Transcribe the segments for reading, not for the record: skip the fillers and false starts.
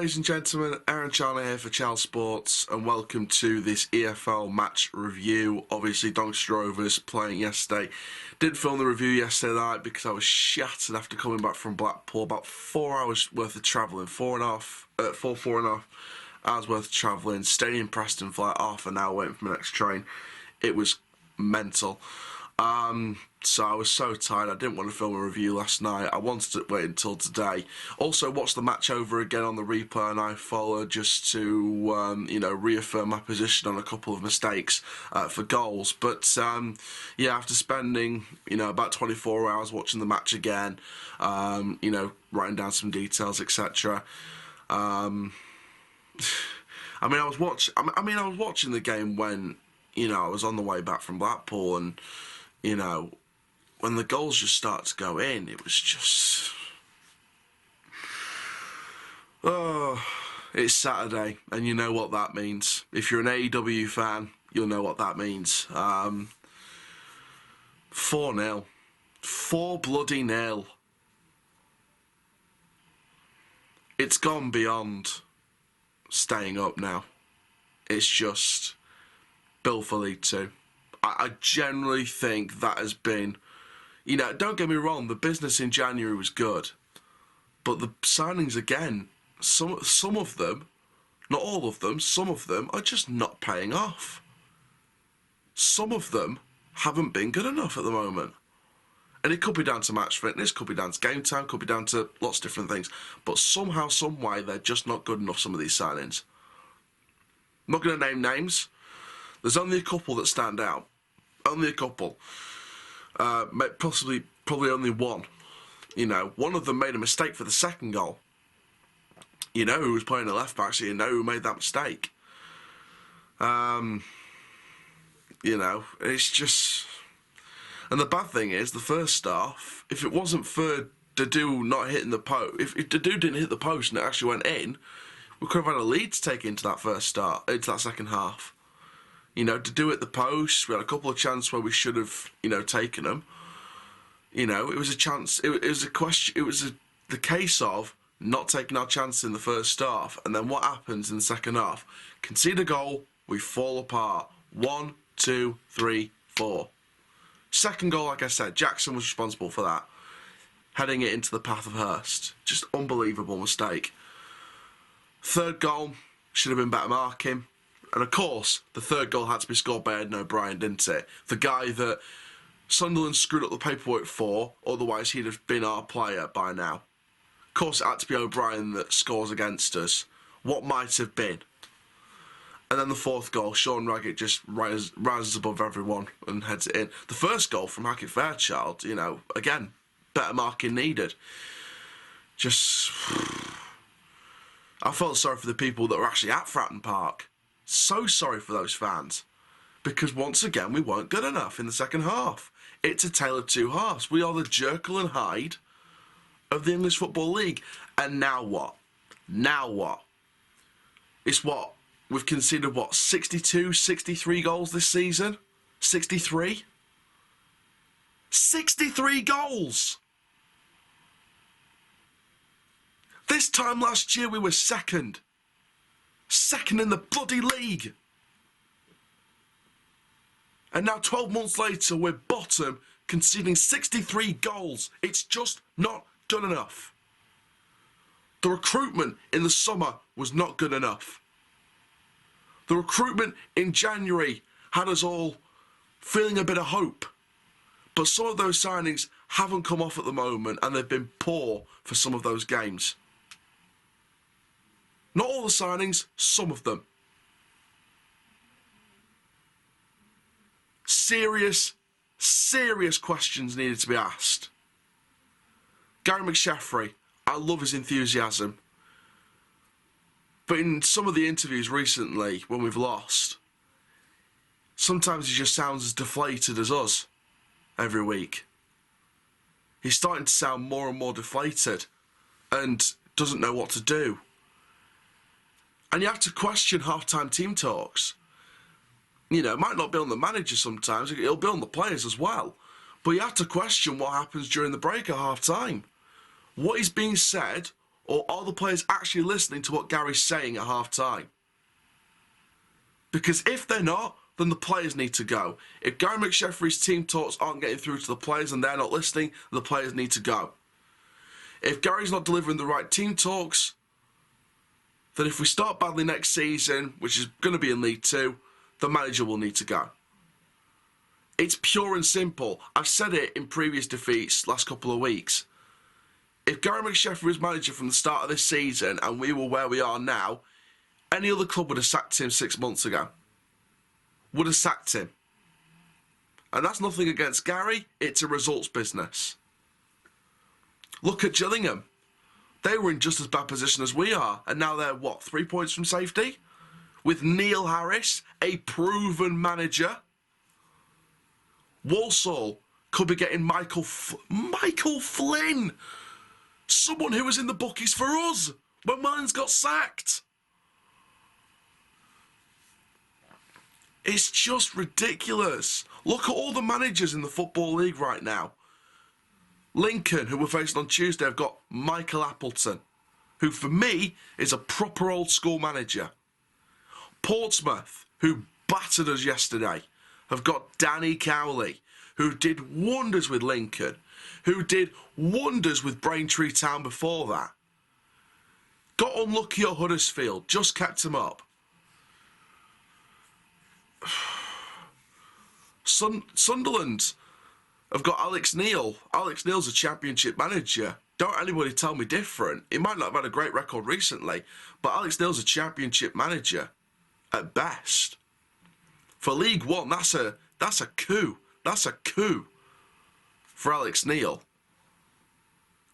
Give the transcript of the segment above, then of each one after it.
ladies and gentlemen, Aaron Charner here for Chal Sports, and welcome to this EFL match review. Obviously, Doncaster Rovers playing yesterday. Didn't film the review yesterday night because I was shattered after coming back from Blackpool. About 4 hours worth of travelling, four and a half hours worth of travelling. Staying in Preston for like half an hour waiting for my next train. It was mental. So I was so tired, I didn't want to film a review last night. I wanted to wait until today. Also watched the match over again on the replay and I followed just to, reaffirm my position on a couple of mistakes for goals. But, yeah, after spending, about 24 hours watching the match again, writing down some details, etc. I was watching the game when, I was on the way back from Blackpool and, when the goals just start to go in, it was just... Oh, it's Saturday, and you know what that means. If you're an AEW fan, you'll know what that means. 4-0. 4-bloody-0. It's gone beyond staying up now. It's just Bill for League 2. I generally think that has been... don't get me wrong, the business in January was good. But the signings again, some of them, not all of them, some of them are just not paying off. Some of them haven't been good enough at the moment. And it could be down to match fitness, could be down to game time, could be down to lots of different things. But somehow, some way, they're just not good enough, some of these signings. I'm not going to name names. There's only a couple that stand out. Only a couple. Probably only one. One of them made a mistake for the second goal. Who was playing a left back, so who made that mistake. It's just... And the bad thing is, the first half, if it wasn't for Dadu not hitting the post, if Dadu didn't hit the post and it actually went in, we could have had a lead to take into that second half. To do it the post, we had a couple of chances where we should have, taken them. It was a chance. It was a question. It was the case of not taking our chance in the first half, and then what happens in the second half? Concede a goal, we fall apart. 1, 2, 3, 4. Second goal, like I said, Jackson was responsible for that, heading it into the path of Hurst. Just unbelievable mistake. Third goal should have been better marking. And of course, the third goal had to be scored by Ed O'Brien, didn't it? The guy that Sunderland screwed up the paperwork for, otherwise he'd have been our player by now. Of course, it had to be O'Brien that scores against us. What might have been? And then the fourth goal, Sean Raggett just rises above everyone and heads it in. The first goal from Hackett-Fairchild, again, better marking needed. Just... I felt sorry for the people that were actually at Fratton Park. So sorry for those fans, because once again we weren't good enough in the second half. It's a tale of two halves. We are the Jekyll and Hyde of the English Football League. And now what? Now what? It's what? We've conceded what, 62, 63 goals this season? 63? 63 goals! This time last year we were second. Second in the bloody league. And now 12 months later, we're bottom, conceding 63 goals. It's just not good enough. The recruitment in the summer was not good enough. The recruitment in January had us all feeling a bit of hope. But some of those signings haven't come off at the moment, and they've been poor for some of those games. Not all the signings, some of them. Serious questions needed to be asked. Gary McSheffrey, I love his enthusiasm. But in some of the interviews recently, when we've lost, sometimes he just sounds as deflated as us every week. He's starting to sound more and more deflated and doesn't know what to do. And you have to question half-time team talks. It might not be on the manager sometimes, it'll be on the players as well. But you have to question what happens during the break at half-time. What is being said Or are the players actually listening to what Gary's saying at half-time? Because if they're not, then the players need to go. If Gary McSheffrey's team talks aren't getting through to the players and they're not listening, the players need to go. If Gary's not delivering the right team talks, then if we start badly next season, which is going to be in League 2, the manager will need to go. It's pure and simple. I've said it in previous defeats last couple of weeks. If Gary McSheffrey was manager from the start of this season and we were where we are now, any other club would have sacked him 6 months ago. Would have sacked him. And that's nothing against Gary, it's a results business. Look at Gillingham. They were in just as bad position as we are, and now they're, what, 3 points from safety? With Neil Harris, a proven manager. Walsall could be getting Michael Flynn, someone who was in the bookies for us when Mullins got sacked. It's just ridiculous. Look at all the managers in the Football League right now. Lincoln, who we're facing on Tuesday, have got Michael Appleton, who for me is a proper old school manager. Portsmouth, who battered us yesterday, have got Danny Cowley, who did wonders with Lincoln, who did wonders with Braintree Town before that. Got unlucky at Huddersfield, just kept him up. Sunderland have got Alex Neil. Alex Neil's a championship manager. Don't anybody tell me different. He might not have had a great record recently, but Alex Neil's a championship manager at best. For League One, that's a coup. That's a coup for Alex Neil.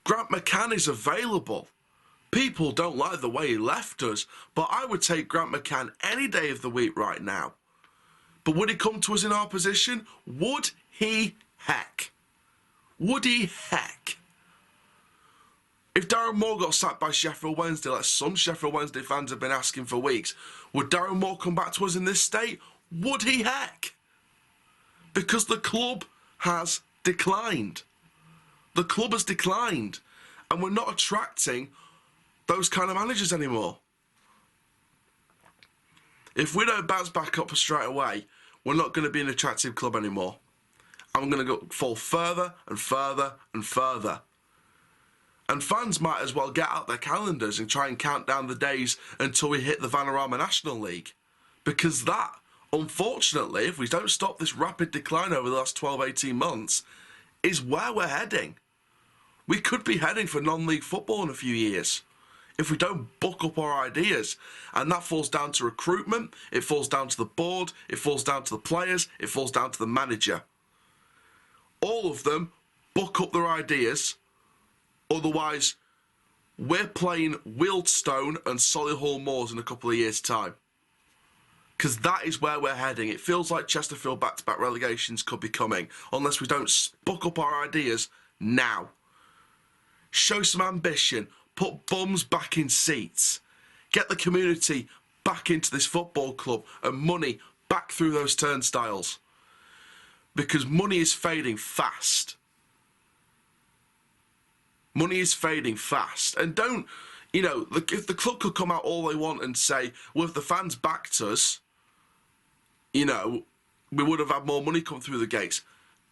Grant McCann is available. People don't like the way he left us, but I would take Grant McCann any day of the week right now. But would he come to us in our position? Would he? Heck. Would he? Heck. If Darren Moore got sacked by Sheffield Wednesday, like some Sheffield Wednesday fans have been asking for weeks, would Darren Moore come back to us in this state? Would he? Heck. Because the club has declined. The club has declined. And we're not attracting those kind of managers anymore. If we don't bounce back up straight away, we're not going to be an attractive club anymore. And we're going to fall further and further and further. And fans might as well get out their calendars and try and count down the days until we hit the Vanarama National League. Because that, unfortunately, if we don't stop this rapid decline over the last 12, 18 months, is where we're heading. We could be heading for non-league football in a few years if we don't buck up our ideas. And that falls down to recruitment, it falls down to the board, it falls down to the players, it falls down to the manager. All of them buck up their ideas, otherwise we're playing Wealdstone and Solihull Moors in a couple of years' time. Because that is where we're heading. It feels like Chesterfield back-to-back relegations could be coming, unless we don't buck up our ideas now. Show some ambition. Put bums back in seats. Get the community back into this football club and money back through those turnstiles. Because money is fading fast. Money is fading fast. And don't, you know, if the club could come out all they want and say, well, if the fans backed us, you know, we would have had more money come through the gates.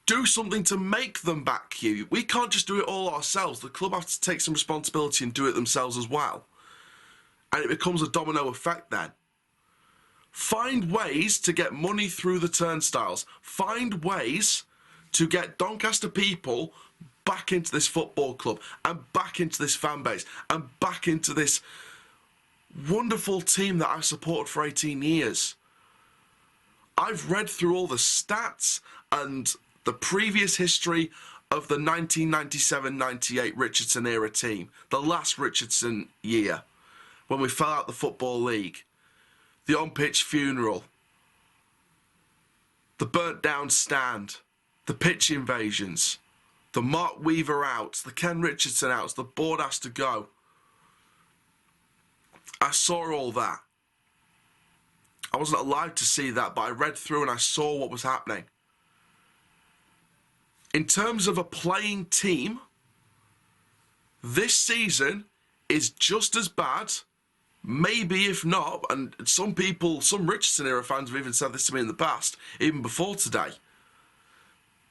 Do something to make them back you. We can't just do it all ourselves. The club have to take some responsibility and do it themselves as well. And it becomes a domino effect then. Find ways to get money through the turnstiles. Find ways to get Doncaster people back into this football club and back into this fan base and back into this wonderful team that I've supported for 18 years. I've read through all the stats and the previous history of the 1997-98 Richardson era team, the last Richardson year, when we fell out the Football League, the on-pitch funeral, the burnt-down stand, the pitch invasions, the Mark Weaver outs, the Ken Richardson outs, the board has to go. I saw all that. I wasn't alive to see that, but I read through and I saw what was happening. In terms of a playing team, this season is just as bad, maybe if not, and some people, some Richardson era fans have even said this to me in the past, even before today.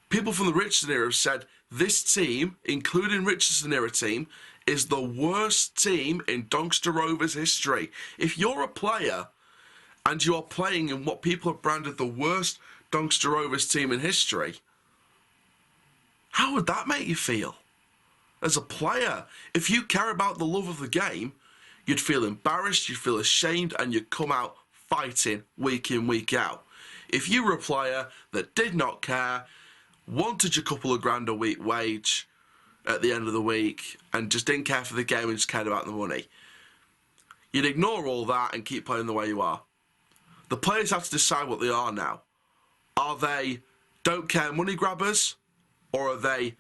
People from the Richardson era have said this team, including Richardson era team, is the worst team in Doncaster Rovers history. If you're a player and you are playing in what people have branded the worst Doncaster Rovers team in history, how would that make you feel? As a player, if you care about the love of the game, you'd feel embarrassed, you'd feel ashamed, and you'd come out fighting week in, week out. If you were a player that did not care, wanted your couple of grand a week wage at the end of the week, and just didn't care for the game and just cared about the money, you'd ignore all that and keep playing the way you are. The players have to decide what they are now. Are they don't care money grabbers, or are they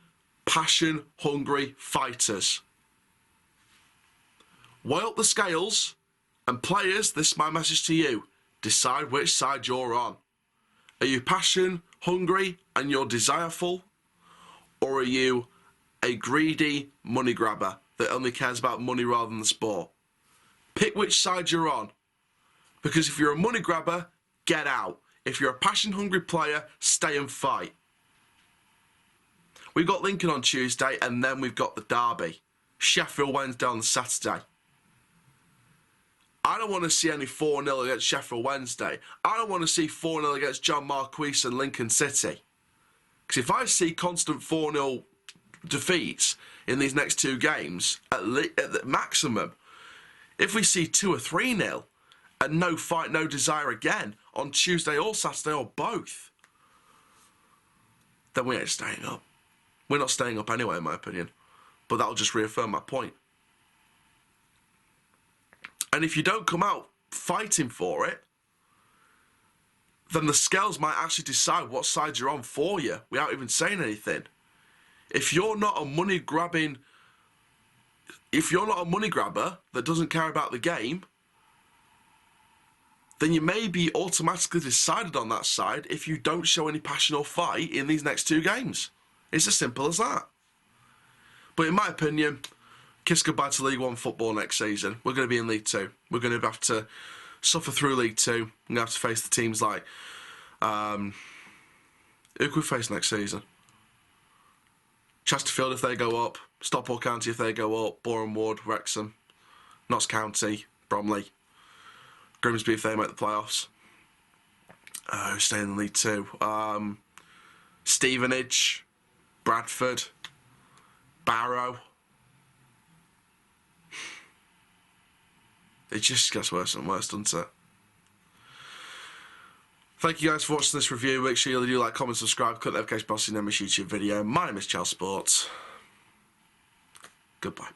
passion-hungry fighters? Weigh up the scales, and players, this is my message to you, decide which side you're on. Are you passion-hungry and you're desireful, or are you a greedy money grabber that only cares about money rather than the sport? Pick which side you're on, because if you're a money grabber, get out. If you're a passion-hungry player, stay and fight. We've got Lincoln on Tuesday, and then we've got the derby. Sheffield Wednesday on the Saturday. I don't want to see any 4-0 against Sheffield Wednesday. I don't want to see 4-0 against John Marquise and Lincoln City. Because if I see constant 4-0 defeats in these next two games, at the maximum, if we see 2 or 3-0 and no fight, no desire again on Tuesday or Saturday or both, then we ain't staying up. We're not staying up anyway, in my opinion. But that'll just reaffirm my point. And if you don't come out fighting for it, then the scales might actually decide what side you're on for you without even saying anything. If you're not a money grabber that doesn't care about the game, then you may be automatically decided on that side if you don't show any passion or fight in these next two games. It's as simple as that. But in my opinion, kiss goodbye to League One football next season. We're going to be in League Two. We're going to have to suffer through League Two. We're going to have to face the teams like... who can we face next season? Chesterfield if they go up. Stockport County if they go up. Boreham Wood, Wrexham. Notts County, Bromley. Grimsby if they make the playoffs. Stay in League Two. Stevenage. Bradford. Barrow. It just gets worse and worse, doesn't it? Thank you guys for watching this review. Make sure you do like, comment, subscribe, click the notification bell so you never miss a YouTube video. My name is Chelsea Sports. Goodbye.